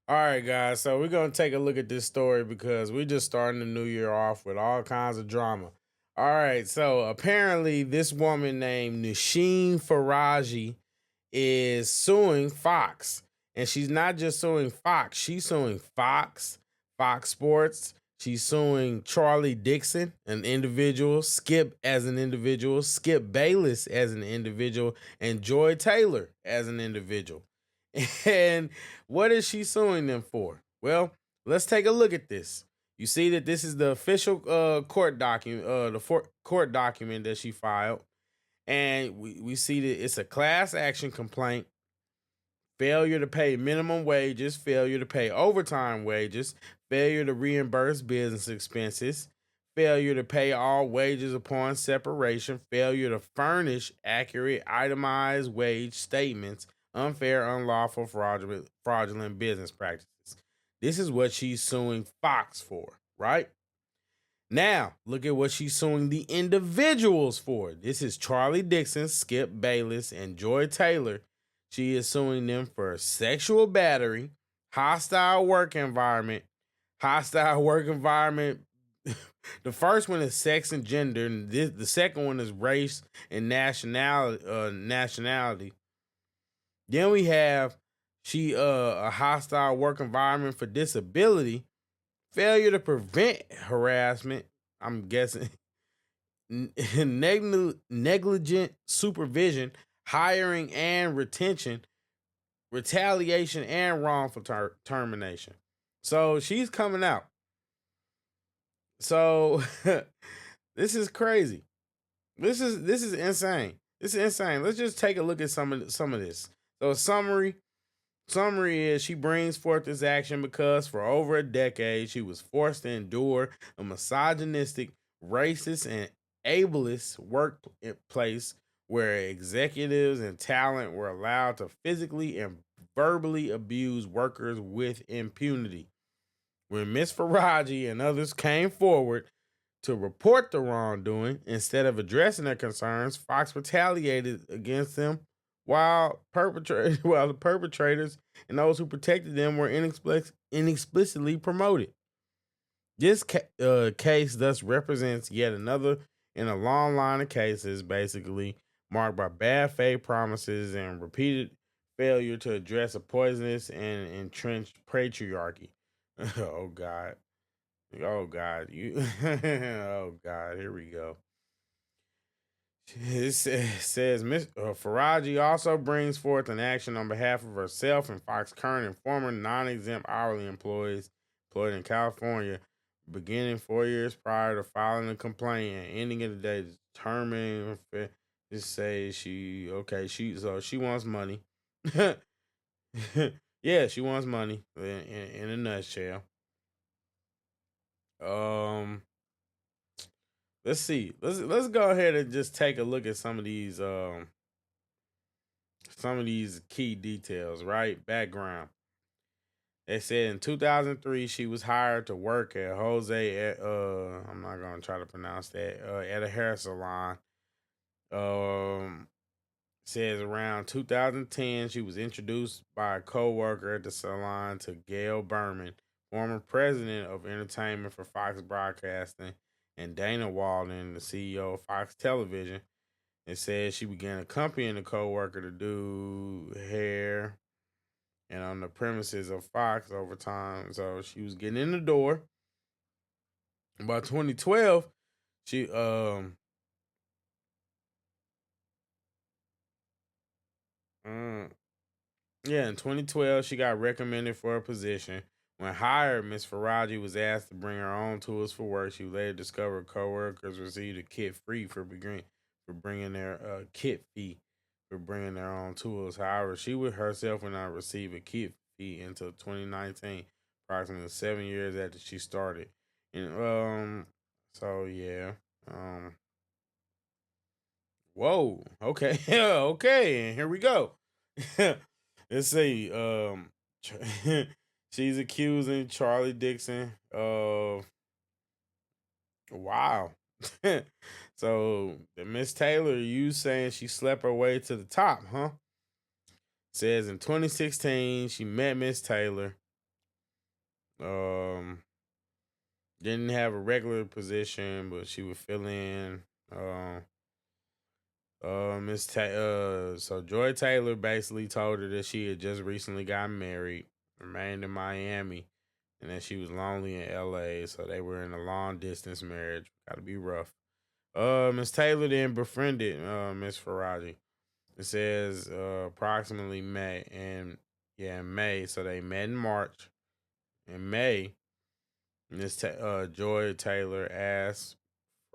All right, guys. So we're gonna take a look at this story because we're just starting the new year off with all kinds of drama. All right. So apparently, this woman named Nasheen Faraji is suing Fox, and she's not just suing Fox. She's suing Fox, Fox Sports. She's suing Charlie Dixon, an individual, Skip as an individual, Skip Bayless as an individual, and Joy Taylor as an individual. And what is she suing them for? Well, let's take a look at this. You see that this is the official court document, court document that she filed, and we see that it's a class action complaint. Failure to pay minimum wages, failure to pay overtime wages, failure to reimburse business expenses, failure to pay all wages upon separation, failure to furnish accurate itemized wage statements, unfair, unlawful, fraudulent business practices. This is what she's suing Fox for, right? Now, look at what she's suing the individuals for. This is Charlie Dixon, Skip Bayless, and Joy Taylor. She is suing them for sexual battery, hostile work environment, hostile work environment. The first one is sex and gender, and the second one is race and nationality. Then we have a hostile work environment for disability, failure to prevent harassment. I'm guessing negligent supervision, hiring and retention, retaliation, and wrongful termination. So she's coming out. So this is crazy. This is insane. This is insane. Let's just take a look at some of this. So summary is she brings forth this action because for over a decade she was forced to endure a misogynistic, racist, and ableist workplace where executives and talent were allowed to physically and verbally abuse workers with impunity. When Miss Faraji and others came forward to report the wrongdoing, instead of addressing their concerns, Fox retaliated against them while the perpetrators and those who protected them were inexplicitly promoted. This case thus represents yet another in a long line of cases, basically marked by bad faith promises and repeated failure to address a poisonous and entrenched patriarchy. Oh God. Oh God. Oh God. Here we go. It says Miss Faraji also brings forth an action on behalf of herself and Fox current and former non-exempt hourly employees employed in California, beginning 4 years prior to filing a complaint and ending at the day determined. Just say she wants money. Yeah, she wants money in a nutshell. Let's see. Let's go ahead and just take a look at some of these key details, right? Background. They said in 2003 she was hired to work at Jose I'm not going to try to pronounce that at a hair salon. Says around 2010 she was introduced by a co-worker at the salon to Gail Berman, former president of entertainment for Fox Broadcasting, and Dana Walden, the CEO of Fox Television. It says she began accompanying the co-worker to do hair and on the premises of Fox over time. So she was getting in the door. By 2012, she in 2012 she got recommended for a position. When hired, Miss Faraji was asked to bring her own tools for work. She later discovered coworkers received a kit free for bringing their kit fee for bringing their own tools. However, she herself would not receive a kit fee until 2019, approximately 7 years after she started. And so yeah, whoa, okay, okay, and here we go. Let's see, she's accusing Charlie Dixon of wow. So the Miss Taylor, you saying she slept her way to the top, huh? Says in 2016 she met Miss Taylor. Um, didn't have a regular position, but she would fill in. Um, so Joy Taylor basically told her that she had just recently gotten married, remained in Miami, and that she was lonely in LA. So they were in a long distance marriage. Got to be rough. Miss Taylor then befriended Miss Faraji. It says approximately May and yeah, in May. So they met in March. In May, Joy Taylor asked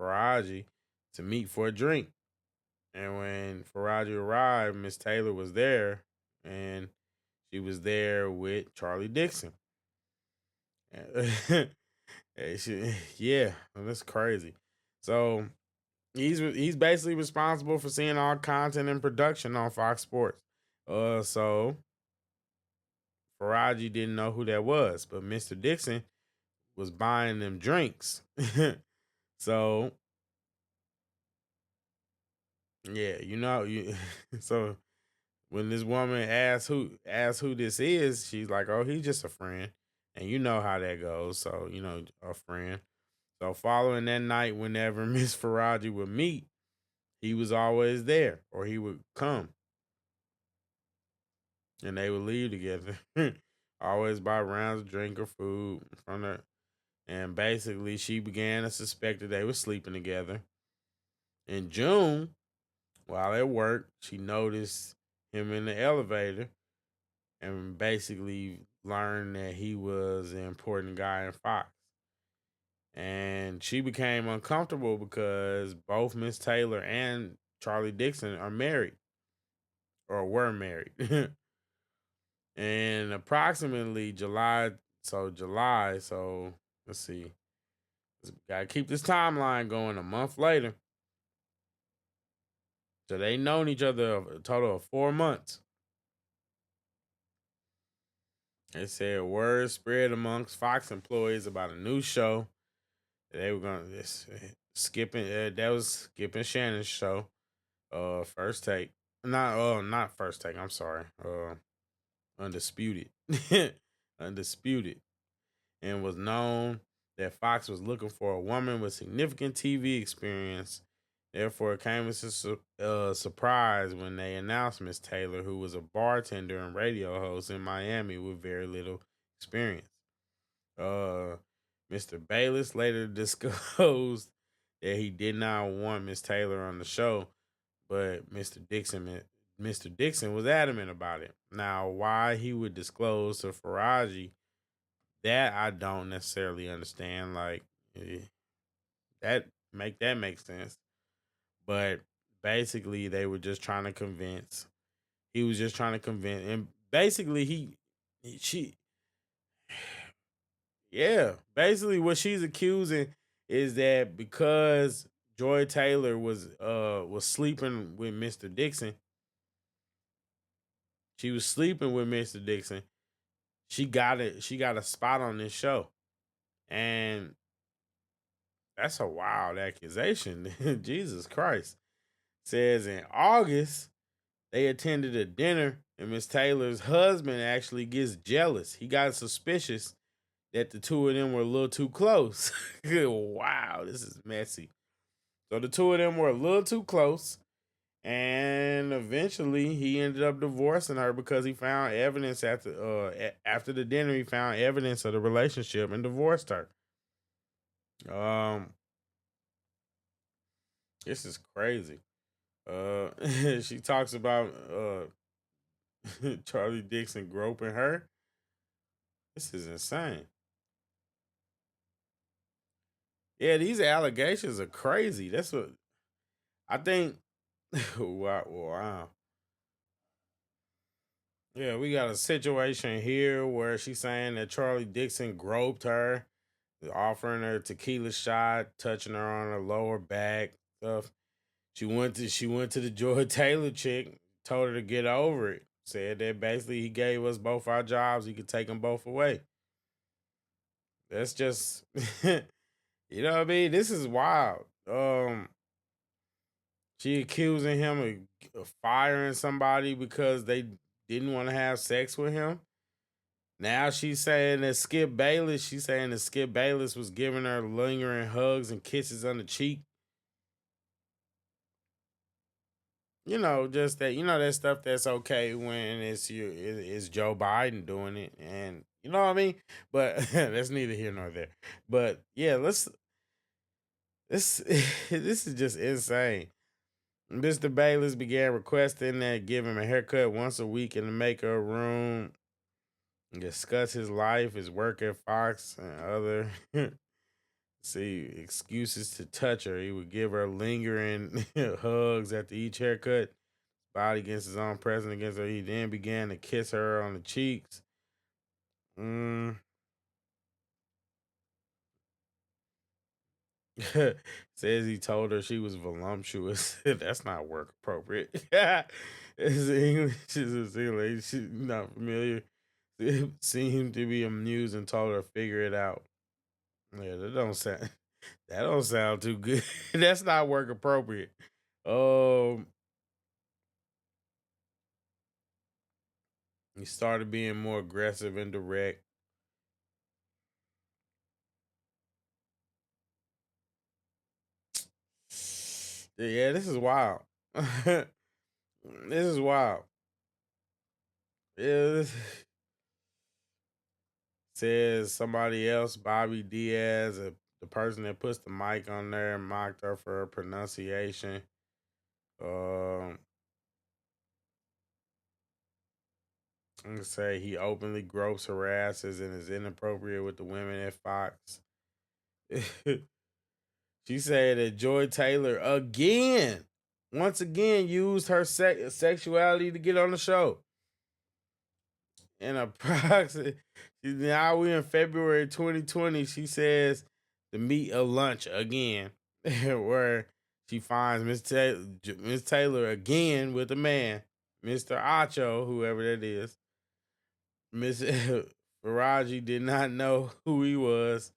Faraji to meet for a drink. And when Faraji arrived, Miss Taylor was there, and she was there with Charlie Dixon. Yeah, that's crazy. So he's basically responsible for seeing all content and production on Fox Sports. So Faraji didn't know who that was, but Mr. Dixon was buying them drinks. So yeah, so when this woman asks who this is, she's like, "Oh, he's just a friend," and you know how that goes. So a friend. So following that night, whenever Miss Faraji would meet, he was always there, or he would come, and they would leave together. Always buy rounds of drink or food from her, and basically she began to suspect that they were sleeping together. In June, while at work, she noticed him in the elevator and basically learned that he was an important guy in Fox. And she became uncomfortable because both Miss Taylor and Charlie Dixon are married or were married. And approximately so let's see. Gotta keep this timeline going a month later. So they known each other a total of 4 months. They said word spread amongst Fox employees about a new show. They were gonna skipping that was Skipping Shannon's show. First take. Not first take, I'm sorry. Undisputed. Undisputed. And was known that Fox was looking for a woman with significant TV experience. Therefore, it came as a surprise when they announced Miss Taylor, who was a bartender and radio host in Miami with very little experience. Mr. Bayless later disclosed that he did not want Miss Taylor on the show, but Mr. Dixon was adamant about it. Now, why he would disclose to Faraji, that I don't necessarily understand. Like that make sense. But basically, they were just trying to convince. He was just trying to convince, and basically, she, yeah, basically, what she's accusing is that because Joy Taylor was sleeping with Mr. Dixon, she was sleeping with Mr. Dixon. She got it. She got a spot on this show, and that's a wild accusation. Jesus Christ. Says in August, they attended a dinner, and Miss Taylor's husband actually gets jealous. He got suspicious that the two of them were a little too close. Wow, this is messy. So the two of them were a little too close, and eventually he ended up divorcing her because he found evidence after the dinner. He found evidence of the relationship and divorced her. Um, this is crazy. She talks about Charlie Dixon groping her. This is insane. Yeah, these allegations are crazy. That's what I think. Wow, wow. Yeah, we got a situation here where she's saying that Charlie Dixon groped her, offering her a tequila shot, touching her on her lower back, stuff. She went to the Joy Taylor chick, told her to get over it. Said that basically he gave us both our jobs, he could take them both away. That's just you know what I mean? This is wild. She accusing him of firing somebody because they didn't want to have sex with him. Now she's saying that Skip Bayless was giving her lingering hugs and kisses on the cheek. You know, just that, that stuff that's okay when it's Joe Biden doing it, and you know what I mean. But that's neither here nor there. But yeah, this this is just insane. Mr. Bayless began requesting that give him a haircut once a week in the makeup room, discuss his life, his work at Fox, and other see excuses to touch her. He would give her lingering hugs after each haircut, body against his own, pressing against her. He then began to kiss her on the cheeks. Mm. Says he told her she was voluptuous. That's not work appropriate. His English is English. She's not familiar. It seemed to be amused and told her figure it out. Yeah, that don't sound too good. That's not work appropriate. Um, he started being more aggressive and direct. Yeah, this is wild. This is wild. Yeah, this says somebody else, Bobby Diaz, the person that puts the mic on there, mocked her for her pronunciation. Um, I'm gonna say he openly gropes, harasses, and is inappropriate with the women at Fox. She said that Joy Taylor once again, used her sexuality to get on the show. In approximately, now we in February 2020. She says the meet of lunch again, where she finds Miss Taylor again with a man, Mr. Acho, whoever that is. Miss Faraji did not know who he was,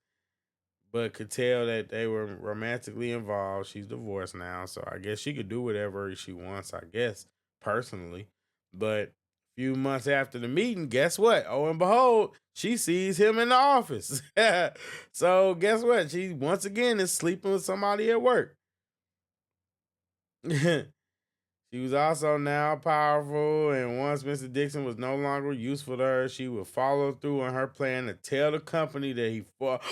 but could tell that they were romantically involved. She's divorced now, so I guess she could do whatever she wants, I guess, personally. But a few months after the meeting, guess what? Oh, and behold, she sees him in the office. So guess what? She once again is sleeping with somebody at work. She was also now powerful, and once Mr. Dixon was no longer useful to her, she would follow through on her plan to tell the company that he fought.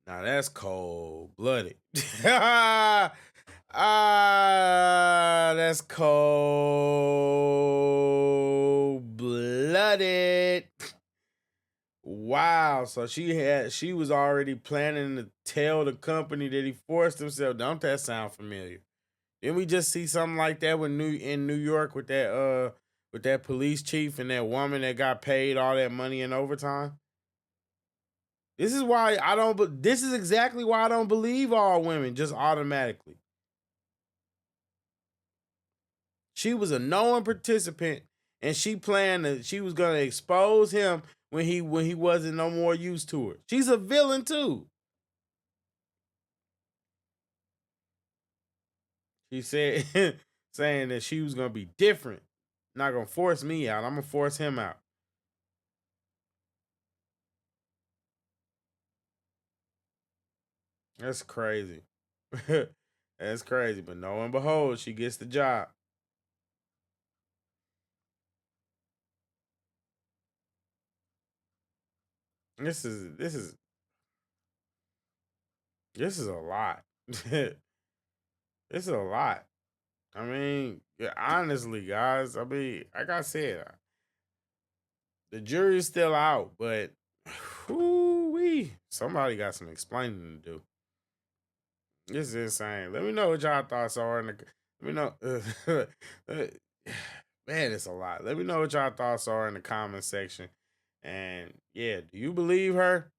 Now that's cold blooded. That's cold blooded. Wow. So she was already planning to tell the company that he forced himself. Don't that sound familiar? Didn't we just see something like that in New York with that police chief and that woman that got paid all that money in overtime? This is why I don't. This is exactly why I don't believe all women just automatically. She was a knowing participant, and she planned that she was gonna expose him when he wasn't no more used to her. She's a villain too. She said, saying that she was gonna be different, not gonna force me out. I'm gonna force him out. That's crazy. That's crazy. But lo and behold, she gets the job. This is a lot. This is a lot. I mean, yeah, honestly, guys. I mean, like I said, the jury's still out, but whoo-wee, somebody got some explaining to do. This is insane. Let me know what y'all thoughts are in the. Let me know. Man, it's a lot. Let me know what y'all thoughts are in the comment section. And yeah, do you believe her?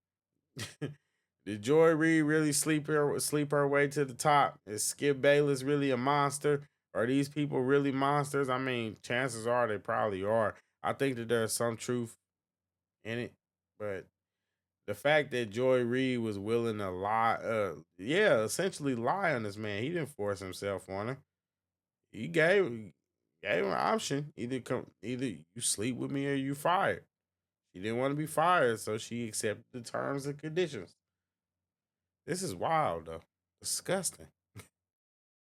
Did Joy Reid really sleep her way to the top? Is Skip Bayless really a monster? Are these people really monsters? I mean, chances are they probably are. I think that there's some truth in it, but The fact that JayyRedd was willing to lie, essentially lie on this man. He didn't force himself on her. He gave her an option. Either you sleep with me or you fired. She didn't want to be fired, so she accepted the terms and conditions. This is wild though. Disgusting.